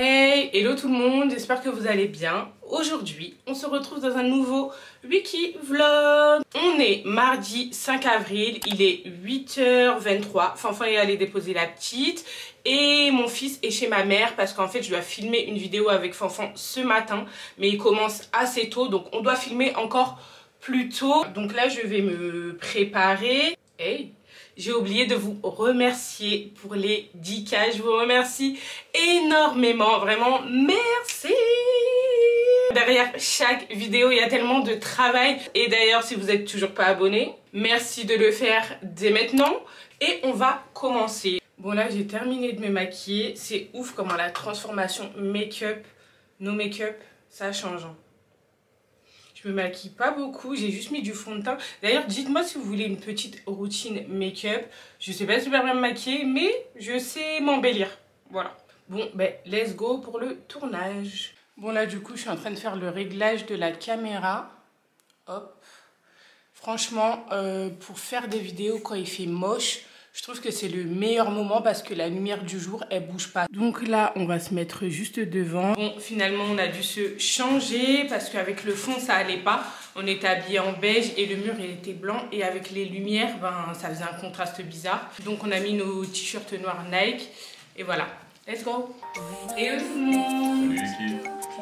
Hey, hello tout le monde, j'espère que vous allez bien. Aujourd'hui, on se retrouve dans un nouveau Wiki Vlog. On est mardi 5 avril, il est 8h23. Fanfan est allé déposer la petite et mon fils est chez ma mère parce qu'en fait, je dois filmer une vidéo avec Fanfan ce matin. Mais il commence assez tôt, donc on doit filmer encore plus tôt. Donc là, je vais me préparer. Hey! J'ai oublié de vous remercier pour les 10K. Je vous remercie énormément. Vraiment, merci. Derrière chaque vidéo, il y a tellement de travail. Et d'ailleurs, si vous n'êtes toujours pas abonné, merci de le faire dès maintenant. Et on va commencer. Bon, là, j'ai terminé de me maquiller. C'est ouf comment la transformation make-up, no make-up, ça change. Je me maquille pas beaucoup, j'ai juste mis du fond de teint. D'ailleurs, dites-moi si vous voulez une petite routine make-up. Je sais pas super bien me maquiller, mais je sais m'embellir. Voilà. Bon, ben, let's go pour le tournage. Bon, là, du coup, je suis en train de faire le réglage de la caméra. Hop. Franchement, pour faire des vidéos quand il fait moche, je trouve que c'est le meilleur moment parce que la lumière du jour, elle bouge pas. Donc là, on va se mettre juste devant. Bon, finalement, on a dû se changer parce qu'avec le fond, ça allait pas. On était habillé en beige et le mur, il était blanc. Et avec les lumières, ben, ça faisait un contraste bizarre. Donc, on a mis nos t-shirts noirs Nike. Et voilà. Let's go. Et tout le monde. Salut.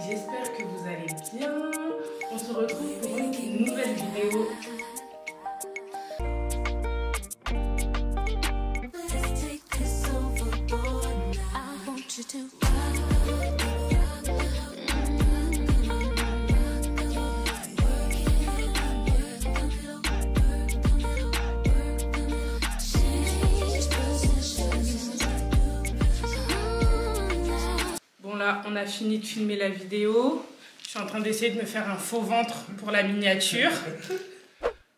J'espère que vous allez bien. On se retrouve pour une nouvelle vidéo. Bon là, on a fini de filmer la vidéo. Je suis en train d'essayer de me faire un faux ventre pour la miniature.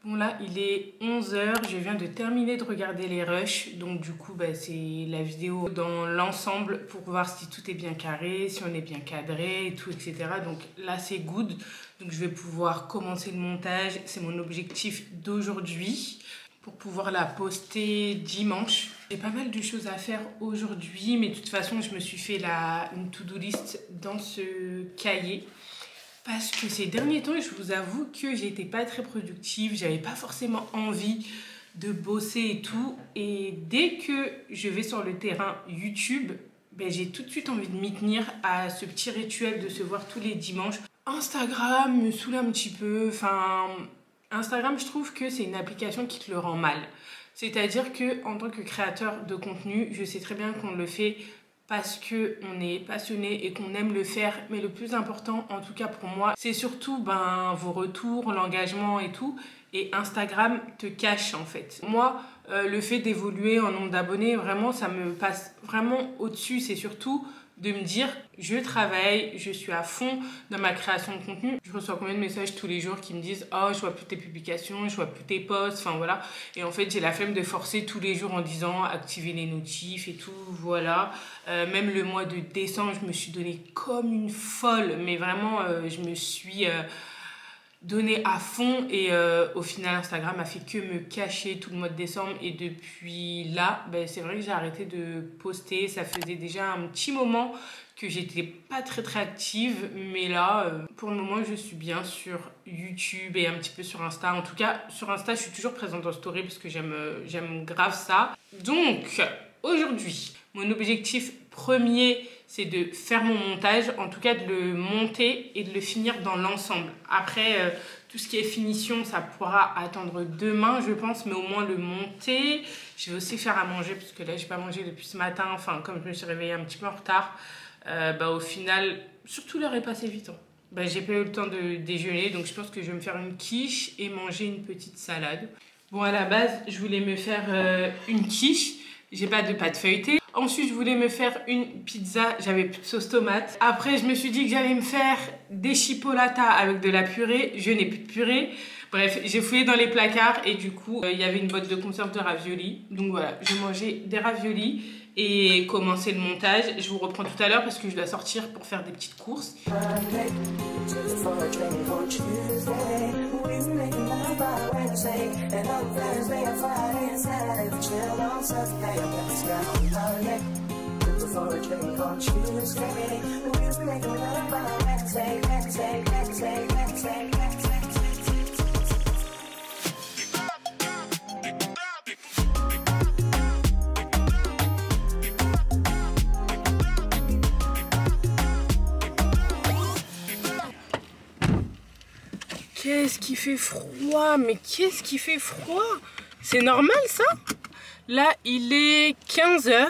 Bon là, il est 11h, je viens de terminer de regarder les rushs. Donc du coup, bah, c'est la vidéo dans l'ensemble pour voir si tout est bien carré, si on est bien cadré et tout, etc. Donc là, c'est good. Donc je vais pouvoir commencer le montage. C'est mon objectif d'aujourd'hui pour pouvoir la poster dimanche. J'ai pas mal de choses à faire aujourd'hui, mais de toute façon, je me suis fait une to-do list dans ce cahier. Parce que ces derniers temps, je vous avoue que j'étais pas très productive, j'avais pas forcément envie de bosser et tout. Et dès que je vais sur le terrain YouTube, ben, j'ai tout de suite envie de m'y tenir à ce petit rituel de se voir tous les dimanches. Instagram me saoule un petit peu, enfin... Instagram, je trouve que c'est une application qui te le rend mal. C'est-à-dire que en tant que créateur de contenu, je sais très bien qu'on le fait parce qu'on est passionné et qu'on aime le faire. Mais le plus important, en tout cas pour moi, c'est surtout vos retours, l'engagement et tout. Et Instagram te cache en fait. Moi, le fait d'évoluer en nombre d'abonnés, vraiment, ça me passe vraiment au-dessus. C'est surtout de me dire, je travaille, je suis à fond dans ma création de contenu. Je reçois combien de messages tous les jours qui me disent « Oh, je vois plus tes publications, je vois plus tes posts. » Enfin voilà. Et en fait, j'ai la flemme de forcer tous les jours en disant « Activer les notifs et tout. » Voilà. Même le mois de décembre, je me suis donnée comme une folle. Mais vraiment, je me suis... donné à fond et au final Instagram a fait que me cacher tout le mois de décembre et depuis là ben, c'est vrai que j'ai arrêté de poster. Ça faisait déjà un petit moment que j'étais pas très active, mais là pour le moment je suis bien sur YouTube et un petit peu sur Insta. En tout cas sur Insta je suis toujours présente en story parce que j'aime grave ça. Donc aujourd'hui mon objectif premier, c'est de faire mon montage, en tout cas de le monter et de le finir dans l'ensemble. Après, tout ce qui est finition, ça pourra attendre demain, je pense, mais au moins le monter. Je vais aussi faire à manger, parce que là, j'ai pas mangé depuis ce matin. Enfin, comme je me suis réveillée un petit peu en retard, au final, surtout l'heure est passée vite. Hein. J'ai pas eu le temps de déjeuner, donc je pense que je vais me faire une quiche et manger une petite salade. Bon, à la base, je voulais me faire une quiche. J'ai pas de pâte feuilletée. Ensuite, je voulais me faire une pizza. J'avais plus de sauce tomate. Après, je me suis dit que j'allais me faire des chipolatas avec de la purée. Je n'ai plus de purée. Bref, j'ai fouillé dans les placards et du coup, il y avait une boîte de conserve de raviolis. Donc voilà, je vais manger des raviolis et commencer le montage. Je vous reprends tout à l'heure parce que je dois sortir pour faire des petites courses. Qu'est-ce qui fait froid? Mais qu'est-ce qui fait froid? C'est normal ça? Là, il est 15 h.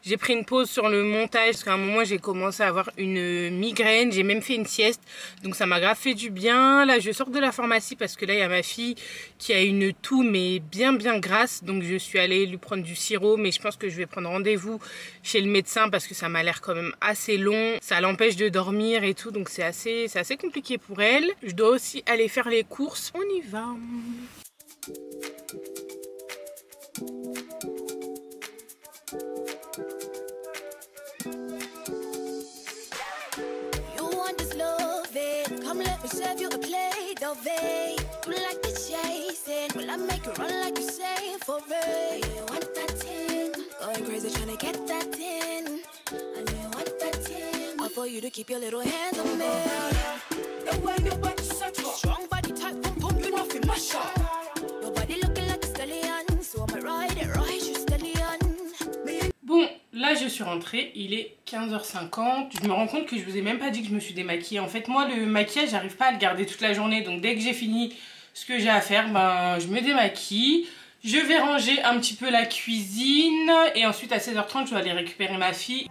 J'ai pris une pause sur le montage parce qu'à un moment, j'ai commencé à avoir une migraine. J'ai même fait une sieste. Donc, ça m'a grave fait du bien. Là, je sors de la pharmacie parce que là, il y a ma fille qui a une toux, mais bien grasse. Donc, je suis allée lui prendre du sirop. Mais je pense que je vais prendre rendez-vous chez le médecin parce que ça m'a l'air quand même assez long. Ça l'empêche de dormir et tout. Donc, c'est assez compliqué pour elle. Je dois aussi aller faire les courses. On y va. Serve you a plate of it. You like the chasing. Will I make you run like you say for real? You want that thing? Going crazy trying to get that in. And you want that thing? All for you to keep your little hands on me. The way your body such a strong body type, pump pump, you know fi mash up. Your body looking like a stallion, so I'ma ride it right, you stallion. Bon, là je suis rentrée, il est 15 h 50. Je me rends compte que je vous ai même pas dit que je me suis démaquillée. En fait, moi, le maquillage, j'arrive pas à le garder toute la journée. Donc, dès que j'ai fini ce que j'ai à faire, ben, je me démaquille. Je vais ranger un petit peu la cuisine. Et ensuite, à 16 h 30, je vais aller récupérer ma fille.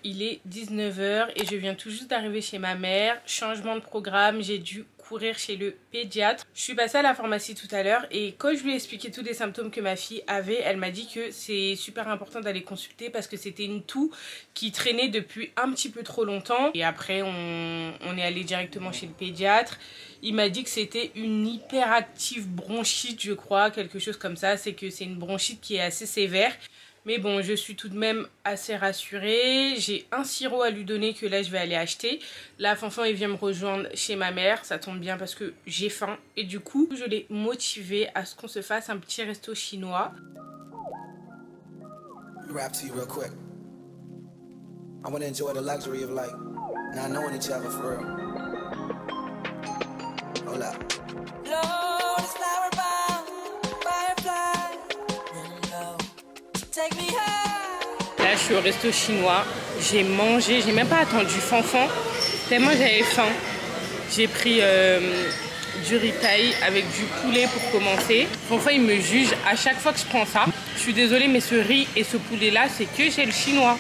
Il est 19 h et je viens tout juste d'arriver chez ma mère. Changement de programme, j'ai dû courir chez le pédiatre. Je suis passée à la pharmacie tout à l'heure et quand je lui ai expliqué tous les symptômes que ma fille avait, elle m'a dit que c'est super important d'aller consulter parce que c'était une toux qui traînait depuis un petit peu trop longtemps. Et après, on est allé directement chez le pédiatre. Il m'a dit que c'était une hyperactive bronchite, je crois, quelque chose comme ça. C'est que c'est une bronchite qui est assez sévère. Mais bon, je suis tout de même assez rassurée. J'ai un sirop à lui donner que là, je vais aller acheter. Là, Fanfan, il vient me rejoindre chez ma mère. Ça tombe bien parce que j'ai faim. Et du coup, je l'ai motivé à ce qu'on se fasse un petit resto chinois. Rap to you real quick. I want to enjoy the luxury of like not knowing each other for real. Hold up. Là, je suis au resto chinois. J'ai mangé, j'ai même pas attendu Fanfan, tellement j'avais faim. J'ai pris du riz thaï avec du poulet pour commencer. Fanfan, il me juge à chaque fois que je prends ça. Je suis désolée, mais ce riz et ce poulet-là, c'est que chez le chinois.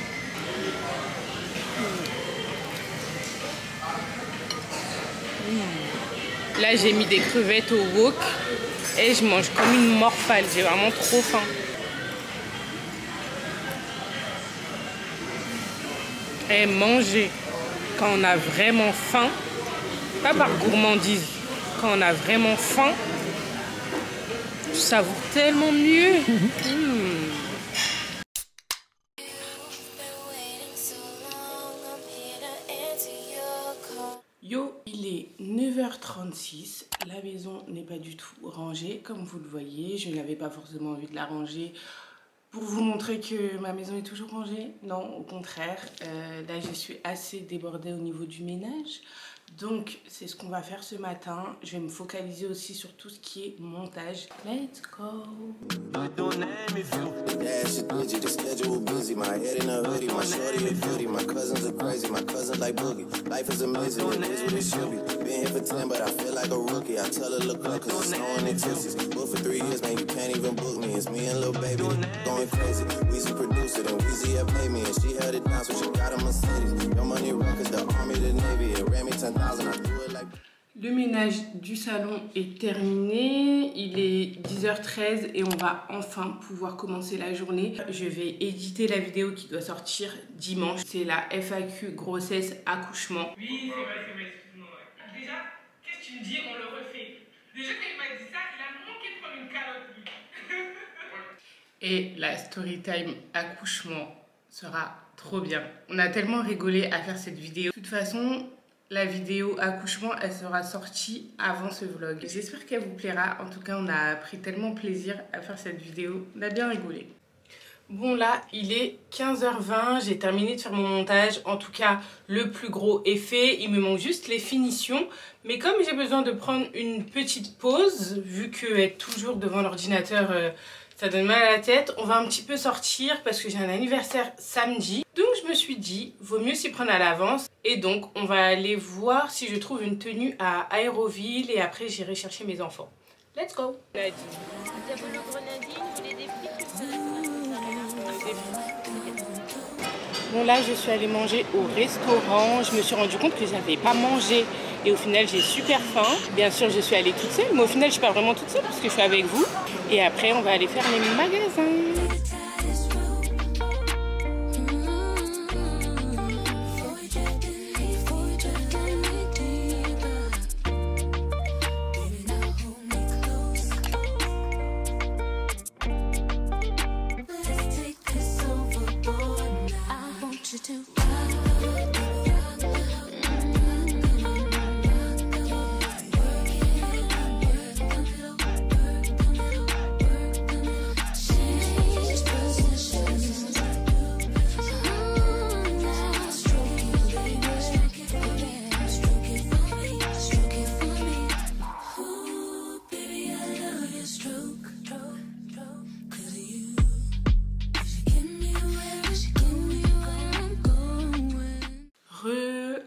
Là, j'ai mis des crevettes au wok et je mange comme une morphale. J'ai vraiment trop faim. Et manger quand on a vraiment faim, pas par gourmandise, quand on a vraiment faim, je savoure tellement mieux. Yo, il est 9 h 36, la maison n'est pas du tout rangée comme vous le voyez. Je n'avais pas forcément envie de la ranger pour vous montrer que ma maison est toujours rangée. Non, au contraire, là je suis assez débordée au niveau du ménage. Donc c'est ce qu'on va faire ce matin. Je vais me focaliser aussi sur tout ce qui est montage. Let's go. Le ménage du salon est terminé, il est 10 h 13 et on va enfin pouvoir commencer la journée. Je vais éditer la vidéo qui doit sortir dimanche. C'est la FAQ grossesse accouchement. Oui, c'est vrai, excuse-moi. Déjà, qu'est-ce que tu me dis? On le refait. Déjà quand il m'a dit ça, il a manqué de prendre une calotte lui. Et la story time accouchement sera trop bien. On a tellement rigolé à faire cette vidéo. De toute façon, la vidéo accouchement, elle sera sortie avant ce vlog. J'espère qu'elle vous plaira. En tout cas, on a pris tellement plaisir à faire cette vidéo. On a bien rigolé. Bon là, il est 15h20, j'ai terminé de faire mon montage. En tout cas, le plus gros est fait. Il me manque juste les finitions. Mais comme j'ai besoin de prendre une petite pause, vu que être toujours devant l'ordinateur, ça donne mal à la tête, on va un petit peu sortir parce que j'ai un anniversaire samedi. Donc je me suis dit, vaut mieux s'y prendre à l'avance. Et donc, on va aller voir si je trouve une tenue à Aéroville et après j'irai chercher mes enfants. Let's go! Bon là, je suis allée manger au restaurant. Je me suis rendu compte que j'avais pas mangé et au final j'ai super faim. Bien sûr, je suis allée toute seule, mais au final je suis pas vraiment toute seule parce que je suis avec vous. Et après, on va aller faire les magasins.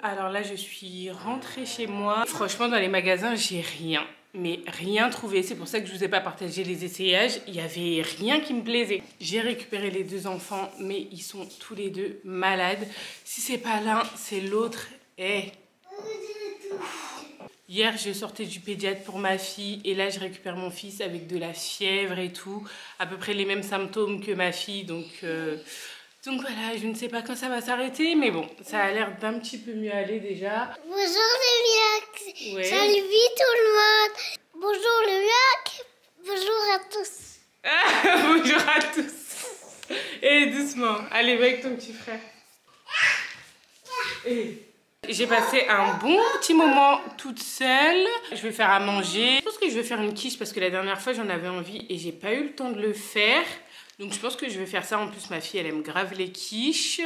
Alors là, je suis rentrée chez moi. Franchement, dans les magasins, j'ai rien. Mais rien trouvé. C'est pour ça que je vous ai pas partagé les essayages. Il y avait rien qui me plaisait. J'ai récupéré les deux enfants, mais ils sont tous les deux malades. Si c'est pas l'un, c'est l'autre. Hier, je sortais du pédiatre pour ma fille et là, je récupère mon fils avec de la fièvre et tout. À peu près les mêmes symptômes que ma fille, donc voilà, je ne sais pas quand ça va s'arrêter, mais bon, ça a l'air d'un petit peu mieux aller déjà. Bonjour le Miac. Ouais. Salut tout le monde. Bonjour le Miac. Bonjour à tous. Bonjour à tous. Et doucement, allez, va avec ton petit frère. J'ai passé un bon petit moment toute seule. Je vais faire à manger. Je pense que je vais faire une quiche parce que la dernière fois, j'en avais envie et j'ai pas eu le temps de le faire. Donc je pense que je vais faire ça. En plus, ma fille, elle aime grave les quiches.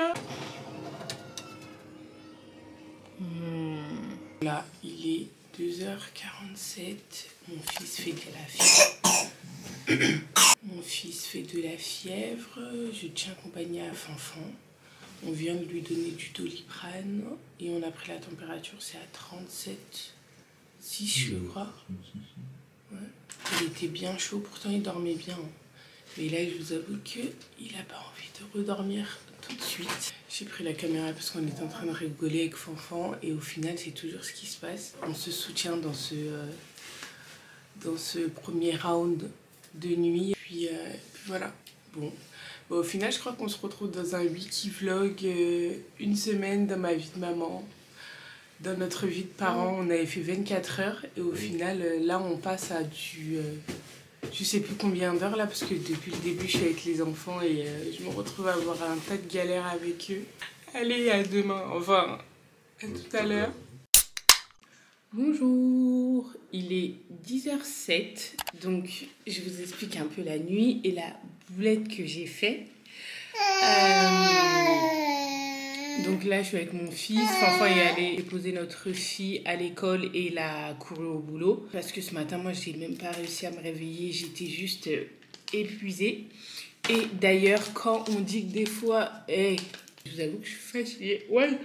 Là, il est 2h47. Mon fils fait de la fièvre. Mon fils fait de la fièvre. Je tiens compagnie à Fanfan. On vient de lui donner du Doliprane. Et on a pris la température, c'est à 37,6 je crois. Ouais. Il était bien chaud, pourtant il dormait bien. Mais là, je vous avoue qu'il n'a pas envie de redormir tout de suite. J'ai pris la caméra parce qu'on est en train de rigoler avec Fanfan et au final, c'est toujours ce qui se passe. On se soutient dans ce premier round de nuit. Puis voilà. Bon, au final, je crois qu'on se retrouve dans un wiki vlog, une semaine dans ma vie de maman. Dans notre vie de parents, on avait fait 24 heures et au final, là, on passe à du... je sais plus combien d'heures là parce que depuis le début je suis avec les enfants et je me retrouve à avoir un tas de galères avec eux. Allez, à demain, enfin à tout à l'heure. Bonjour, il est 10h07, donc je vous explique un peu la nuit et la boulette que j'ai fait. Donc là, je suis avec mon fils. Fanfan est allé déposer notre fille à l'école et il a couru au boulot. Parce que ce matin, moi, je n'ai même pas réussi à me réveiller. J'étais juste épuisée. Et d'ailleurs, quand on dit que des fois... je vous avoue que je suis fatiguée. Ouais.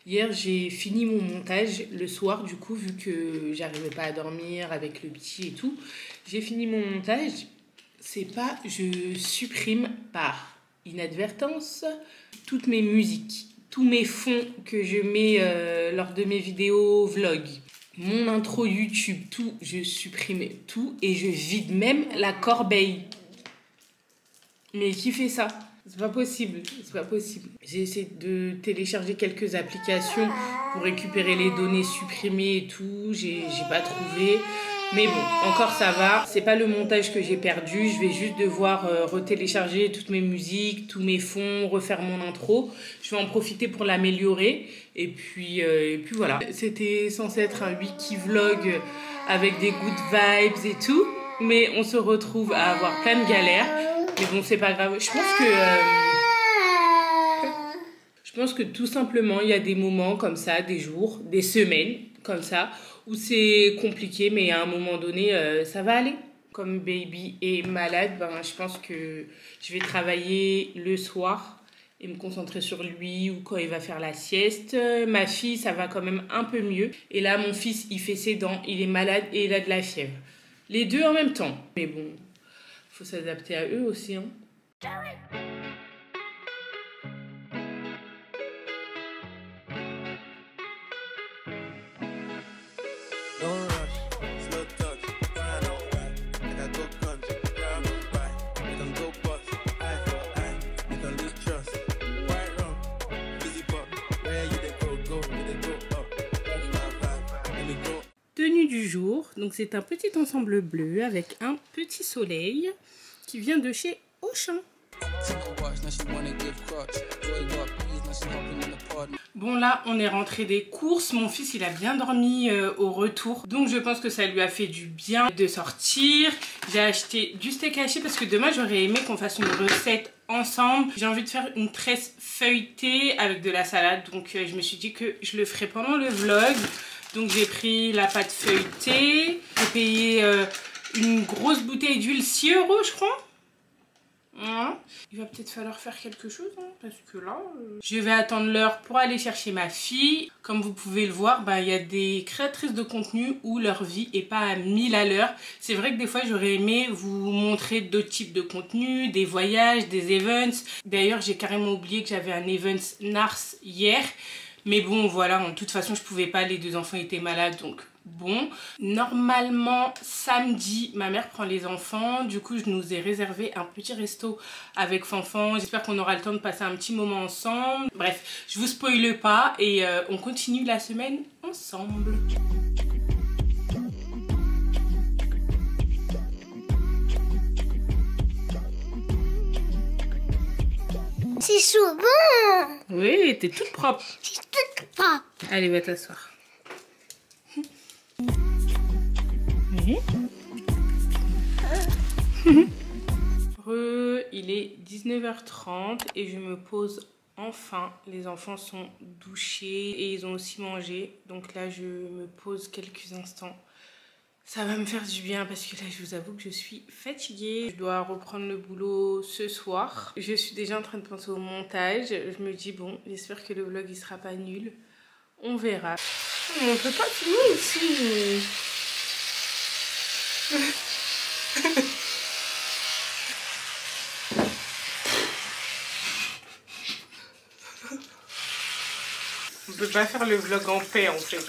Hier, j'ai fini mon montage le soir, du coup, vu que j'arrivais pas à dormir avec le petit et tout. J'ai fini mon montage. C'est pas, je supprime par inadvertance toutes mes musiques, tous mes fonds que je mets lors de mes vidéos vlog, mon intro YouTube, tout, je supprime tout et je vide même la corbeille. Mais qui fait ça? C'est pas possible, c'est pas possible. J'ai essayé de télécharger quelques applications pour récupérer les données supprimées et tout, j'ai pas trouvé. Mais bon, encore ça va. C'est pas le montage que j'ai perdu. Je vais juste devoir retélécharger toutes mes musiques, tous mes fonds, refaire mon intro. Je vais en profiter pour l'améliorer. Et puis voilà. C'était censé être un wiki vlog avec des good vibes et tout. Mais on se retrouve à avoir plein de galères. Mais bon, c'est pas grave. Je pense que tout simplement, il y a des moments comme ça, des jours, des semaines comme ça, où c'est compliqué, mais à un moment donné, ça va aller. Comme baby est malade, ben, je pense que je vais travailler le soir et me concentrer sur lui ou quand il va faire la sieste. Ma fille, ça va quand même un peu mieux. Et là, mon fils, il fait ses dents, il est malade et il a de la fièvre. Les deux en même temps. Mais bon, il faut s'adapter à eux aussi, hein. Tenue du jour, donc c'est un petit ensemble bleu avec un petit soleil qui vient de chez Auchan. Bon là on est rentré des courses, mon fils il a bien dormi au retour, donc je pense que ça lui a fait du bien de sortir. J'ai acheté du steak haché parce que demain j'aurais aimé qu'on fasse une recette ensemble. J'ai envie de faire une tresse feuilletée avec de la salade, donc je me suis dit que je le ferai pendant le vlog. Donc j'ai pris la pâte feuilletée, j'ai payé une grosse bouteille d'huile 6 € je crois. Voilà. Il va peut-être falloir faire quelque chose hein, parce que là je vais attendre l'heure pour aller chercher ma fille. Comme vous pouvez le voir, il y a des créatrices de contenu où leur vie est pas à 1000 à l'heure. C'est vrai que des fois j'aurais aimé vous montrer d'autres types de contenus, des voyages, des events. D'ailleurs j'ai carrément oublié que j'avais un event NARS hier. Mais bon, voilà, de toute façon, je pouvais pas, les deux enfants étaient malades, donc bon. Normalement, samedi, ma mère prend les enfants. Du coup, je nous ai réservé un petit resto avec Fanfan. J'espère qu'on aura le temps de passer un petit moment ensemble. Bref, je vous spoile pas et on continue la semaine ensemble. C'est chaud, bon. Oui, t'es toute propre. C'est toute propre. Allez, va t'asseoir. Oui. Il est 19h30 et je me pose enfin. Les enfants sont douchés et ils ont aussi mangé. Donc là, je me pose quelques instants. Ça va me faire du bien parce que là, je vous avoue que je suis fatiguée. Je dois reprendre le boulot ce soir. Je suis déjà en train de penser au montage. Je me dis, bon, j'espère que le vlog, il sera pas nul. On verra. On peut pas filmer ici. On peut pas faire le vlog en paix, en fait.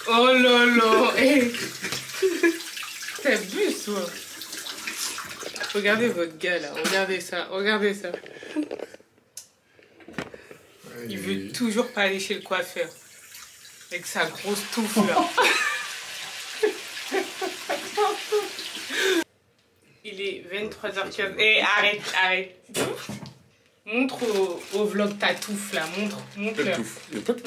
Oh là là, hey. T'abuses, toi. Regardez votre gars là, regardez ça, regardez ça. Il veut toujours pas aller chez le coiffeur. Avec sa grosse touffe là. Il est 23h15. Eh, arrête. Montre au vlog ta touffe là, montre-leur.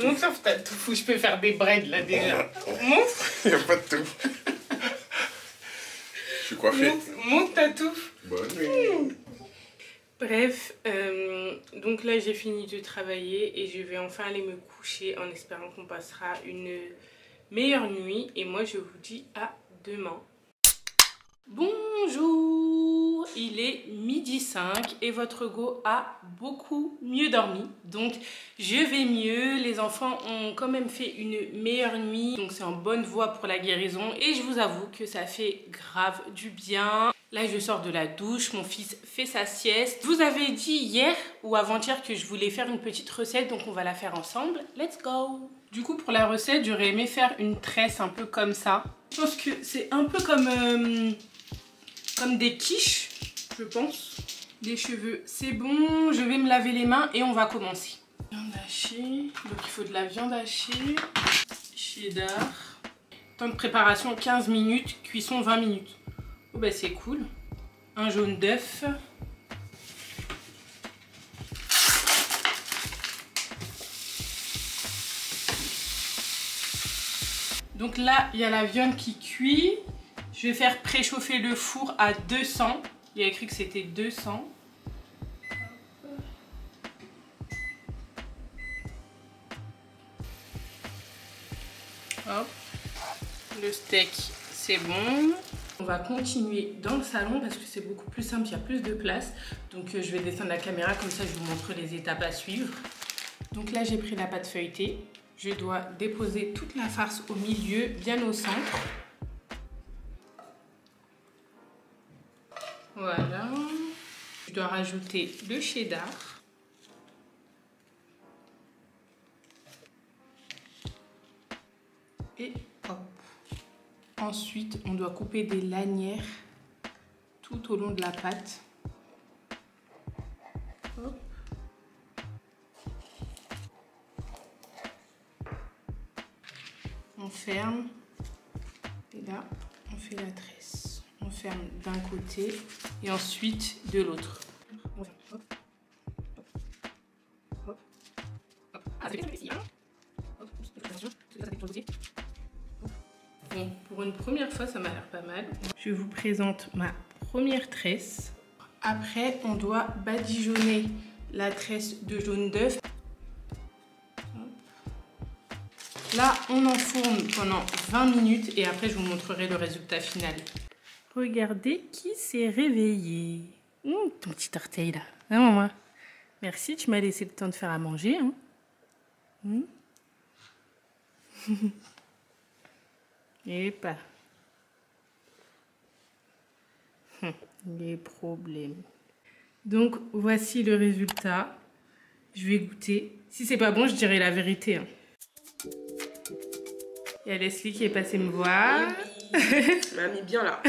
Montre ta touffe, je peux faire des braids là déjà. Montre. Il n'y a pas de touffe. Je suis coiffé. Montre ta touffe. Bonne nuit. Bref, donc là j'ai fini de travailler et je vais enfin aller me coucher en espérant qu'on passera une meilleure nuit. Et moi je vous dis à demain. Bonjour, il est 12h05 et votre go a beaucoup mieux dormi. Donc je vais mieux, les enfants ont quand même fait une meilleure nuit. Donc c'est en bonne voie pour la guérison et je vous avoue que ça fait grave du bien. Là je sors de la douche, mon fils fait sa sieste. Je vous avais dit hier ou avant-hier que je voulais faire une petite recette, donc on va la faire ensemble. Let's go! Du coup pour la recette, j'aurais aimé faire une tresse un peu comme ça. Je pense que c'est un peu comme des quiches, je pense. Des cheveux, c'est bon. Je vais me laver les mains et on va commencer. Viande hachée, donc il faut de la viande hachée, cheddar, Temps de préparation 15 minutes, cuisson 20 minutes. Oh bah c'est cool. Un jaune d'œuf. Donc là, il y a la viande qui cuit. Je vais faire préchauffer le four à 200. Il y a écrit que c'était 200. Hop. Le steak, c'est bon. On va continuer dans le salon parce que c'est beaucoup plus simple, il y a plus de place. Donc je vais descendre la caméra, comme ça je vous montre les étapes à suivre. Donc là, j'ai pris la pâte feuilletée. Je dois déposer toute la farce au milieu, bien au centre. Voilà. Je dois rajouter le cheddar. Et hop. Ensuite, on doit couper des lanières tout au long de la pâte. Hop. On ferme. Et là, on fait la tresse. On ferme d'un côté et ensuite de l'autre. Bon, pour une première fois, ça m'a l'air pas mal. Je vous présente ma première tresse. Après, on doit badigeonner la tresse de jaune d'œuf. Là, on enfourne pendant 20 minutes et après, je vous montrerai le résultat final. Regardez qui s'est réveillé. Ton petit orteil là. Hein, maman? Merci, tu m'as laissé le temps de faire à manger. Hein. Et pas. Les problèmes. Donc, voici le résultat. Je vais goûter. Si c'est pas bon, je dirai la vérité. Hein. Il y a Leslie qui est passée me voir. Tu m'as mis bien là.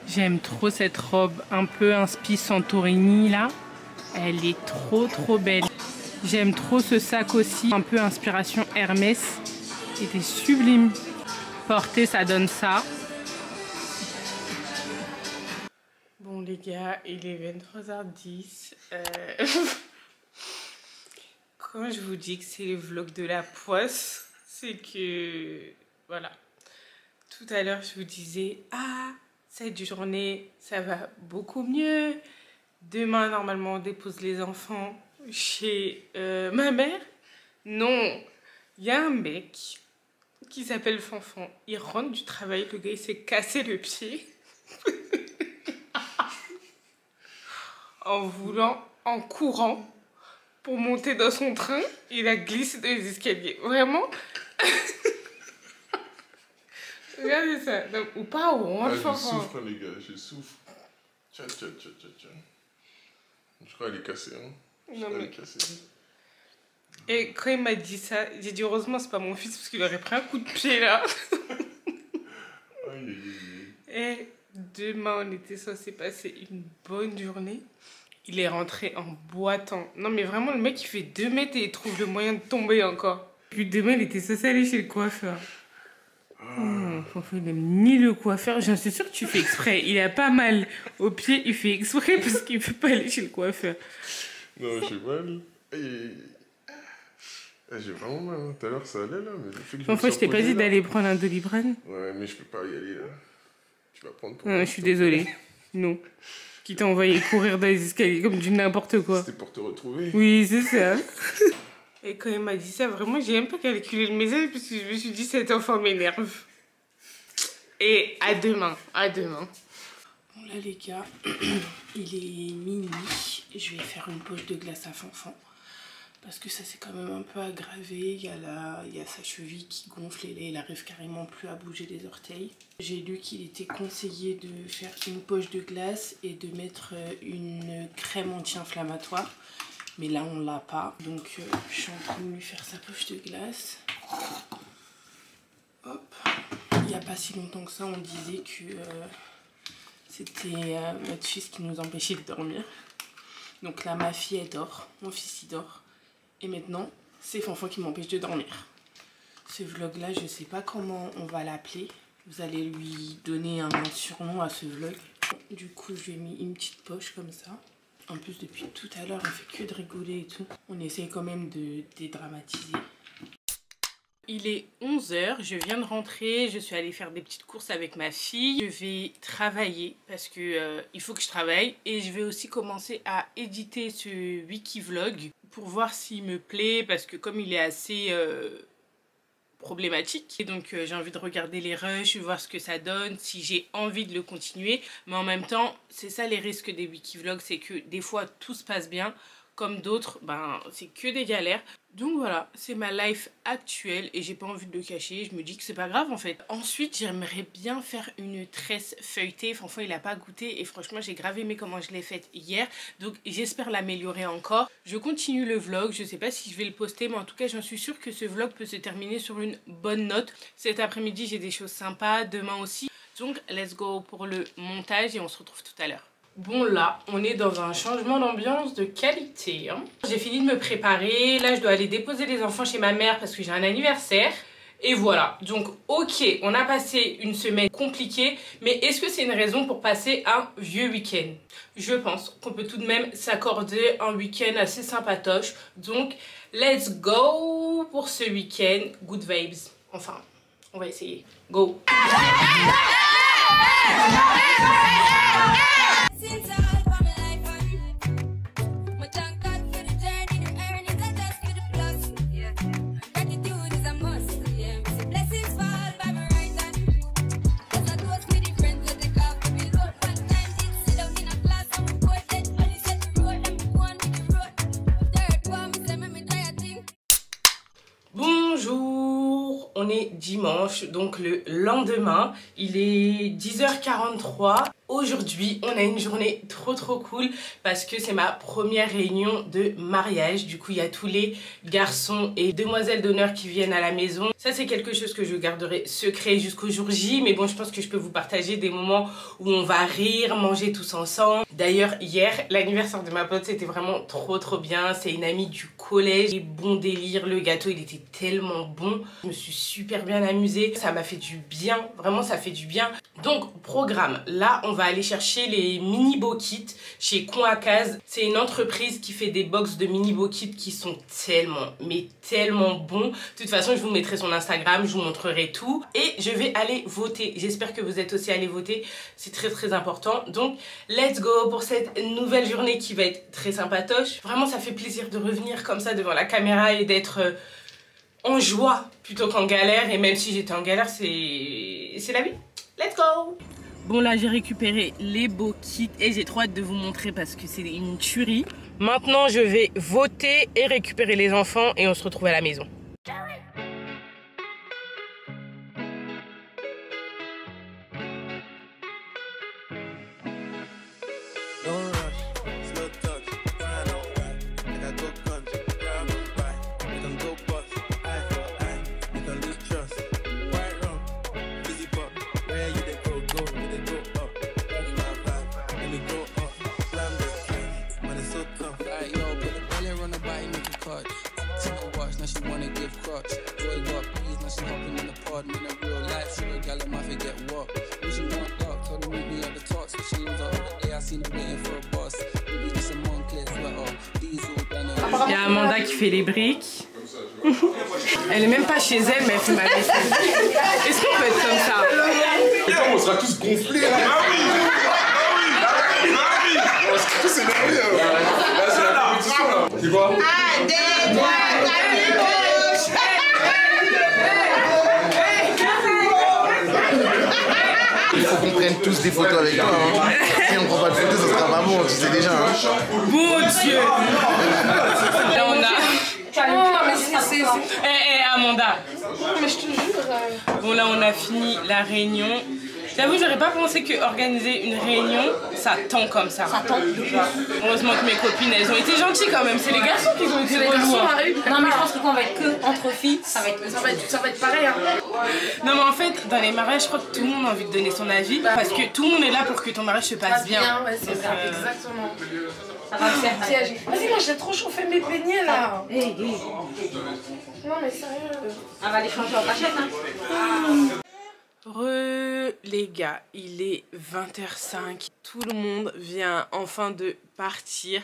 J'aime trop cette robe un peu inspi Santorini là. Elle est trop belle. J'aime trop ce sac aussi, un peu inspiration Hermès. C'était sublime. Porter, ça donne ça. Bon les gars, il est 23h10. Quand je vous dis que c'est le vlog de la poisse, c'est que... Voilà. Tout à l'heure, je vous disais, ah, cette journée, ça va beaucoup mieux. Demain, normalement, on dépose les enfants chez ma mère. Non, il y a un mec qui s'appelle Fanfan. Il rentre du travail, le gars, il s'est cassé le pied. en courant, pour monter dans son train, il a glissé dans les escaliers. Vraiment. Regardez ça. Donc, ou pas, ou on le fait. Je souffre, les gars, je souffre. Tiens. Je crois qu'elle est cassée, hein. Non, mais... Et quand il m'a dit ça, j'ai dit heureusement c'est pas mon fils parce qu'il aurait pris un coup de pied là. Et demain on était censé passer une bonne journée. Il est rentré en boitant. Non mais vraiment le mec il fait 2 mètres et il trouve le moyen de tomber encore. Puis demain il était censé aller chez le coiffeur. Il n'aime ni le coiffeur. J'en suis sûre que tu fais exprès. Il a pas mal au pied, il fait exprès parce qu'il ne peut pas aller chez le coiffeur. Non, j'ai mal. J'ai vraiment mal. Tout à l'heure, ça allait là. Mais Enfin, je t'ai pas dit d'aller prendre un Doliprane. Ouais, mais je peux pas y aller là. Tu vas prendre pour... Non, je suis désolée. Non. Qui t'a envoyé courir dans les escaliers comme du n'importe quoi. C'était pour te retrouver. Oui, c'est ça. Et quand il m'a dit ça, vraiment, j'ai même pas calculé le message parce que je me suis dit, cet enfant m'énerve. Et à demain. À demain. Bon, là, les gars, il est minuit. Je vais faire une poche de glace à Fanfan. Parce que ça s'est quand même un peu aggravé. Il y a sa cheville qui gonfle et là, il arrive carrément plus à bouger les orteils. J'ai lu qu'il était conseillé de faire une poche de glace et de mettre une crème anti-inflammatoire. Mais là, on l'a pas. Donc, je suis en train de lui faire sa poche de glace. Hop. Il n'y a pas si longtemps que ça, on disait que c'était notre fils qui nous empêchait de dormir. Donc là, ma fille, elle dort. Mon fils, il dort. Et maintenant, c'est Fanfan qui m'empêche de dormir. Ce vlog là, je sais pas comment on va l'appeler. Vous allez lui donner un surnom à ce vlog. Du coup, je lui ai mis une petite poche comme ça. En plus, depuis tout à l'heure, on fait que de rigoler et tout. On essaye quand même de dédramatiser. Il est 11 h, je viens de rentrer, je suis allée faire des petites courses avec ma fille. Je vais travailler parce que il faut que je travaille. Et je vais aussi commencer à éditer ce Wikivlog pour voir s'il me plaît. Parce que comme il est assez problématique, et donc j'ai envie de regarder les rushs, voir ce que ça donne, si j'ai envie de le continuer. Mais en même temps, c'est ça les risques des Wikivlogs, c'est que des fois tout se passe bien, comme d'autres, ben c'est que des galères. Donc voilà, c'est ma life actuelle et j'ai pas envie de le cacher, je me dis que c'est pas grave en fait. Ensuite, j'aimerais bien faire une tresse feuilletée. Fanfan, il a pas goûté et franchement, j'ai grave aimé comment je l'ai faite hier. Donc j'espère l'améliorer encore. Je continue le vlog, je sais pas si je vais le poster, mais en tout cas, j'en suis sûre que ce vlog peut se terminer sur une bonne note. Cet après-midi, j'ai des choses sympas, demain aussi. Donc let's go pour le montage et on se retrouve tout à l'heure. Bon là, on est dans un changement d'ambiance de qualité. Hein. J'ai fini de me préparer. Là, je dois aller déposer les enfants chez ma mère parce que j'ai un anniversaire. Et voilà. Donc, ok, on a passé une semaine compliquée. Mais est-ce que c'est une raison pour passer un vieux week-end? Je pense qu'on peut tout de même s'accorder un week-end assez sympatoche. Donc, let's go pour ce week-end. Good vibes. Enfin, on va essayer. Go! Bonjour, on est dimanche, donc le lendemain, il est 10h43. Aujourd'hui, on a une journée trop cool parce que c'est ma première réunion de mariage. Du coup, il y a tous les garçons et demoiselles d'honneur qui viennent à la maison. Ça, c'est quelque chose que je garderai secret jusqu'au jour J. Mais bon, je pense que je peux vous partager des moments où on va rire, manger tous ensemble. D'ailleurs, hier, l'anniversaire de ma pote, c'était vraiment trop bien. C'est une amie du collège. Et bon délire, le gâteau, il était tellement bon. Je me suis super bien amusée. Ça m'a fait du bien. Vraiment, ça fait du bien. Donc, programme. Là, on va aller chercher les mini beaux kits chez Conacaz. C'est une entreprise qui fait des box de mini beaux kits qui sont tellement bons. De toute façon, je vous mettrai son Instagram, je vous montrerai tout. Et je vais aller voter. J'espère que vous êtes aussi allés voter. C'est très important. Donc, let's go pour cette nouvelle journée qui va être très sympatoche. Vraiment, ça fait plaisir de revenir comme ça devant la caméra et d'être en joie plutôt qu'en galère. Et même si j'étais en galère, c'est la vie. Let's go! Bon là j'ai récupéré les beaux kits et j'ai trop hâte de vous montrer parce que c'est une tuerie. Maintenant je vais voter et récupérer les enfants et on se retrouve à la maison. Il y a Amanda qui fait les briques. Elle est même pas chez elle, mais elle fait ma vaisselle. Est-ce qu'on peut être comme ça? Et quand on sera tous gonflés là. On sera tous énervés. Là, c'est la compétition là. C'est quoi? Il faut qu'on prenne tous des photos avec toi. Hein. Si on prend pas de photos, ça sera pas bon, tu sais déjà. Hein. Mon Dieu! Là on a. Non, mais c'est. Amanda! Mais je te jure. Bon là on a fini la réunion. J'avoue, j'aurais pas pensé que organiser une réunion, ça tend comme ça. Ça tend. Heureusement que mes copines, elles ont été gentilles quand même. C'est les garçons qui ont été relous. Non, mais je pense que quand on va être que entre filles, ça va être pareil. Hein. Non, mais en fait, dans les mariages, je crois que tout le monde a envie de donner son avis. Parce que tout le monde est là pour que ton mariage se passe bien. Ouais, c'est ça, exactement. Ça va le faire. Vas-y, moi j'ai trop chauffé mes beignets là. Hey. Non, mais sérieux. On va les changer en cachette. Hein. Les gars, il est 20h05. Tout le monde vient enfin de partir.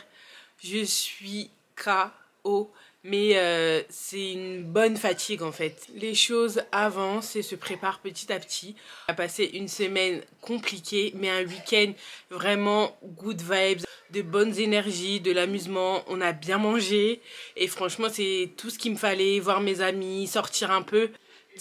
Je suis KO. Mais c'est une bonne fatigue en fait. Les choses avancent et se préparent petit à petit. On a passé une semaine compliquée, mais un week-end vraiment good vibes, de bonnes énergies, de l'amusement. On a bien mangé et franchement c'est tout ce qu'il me fallait, voir mes amis, sortir un peu.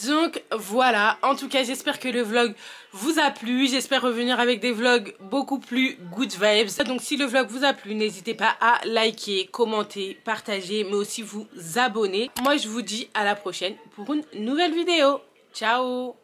Donc voilà, en tout cas j'espère que le vlog vous a plu, j'espère revenir avec des vlogs beaucoup plus good vibes. Donc si le vlog vous a plu, n'hésitez pas à liker, commenter, partager, mais aussi vous abonner. Moi je vous dis à la prochaine pour une nouvelle vidéo. Ciao.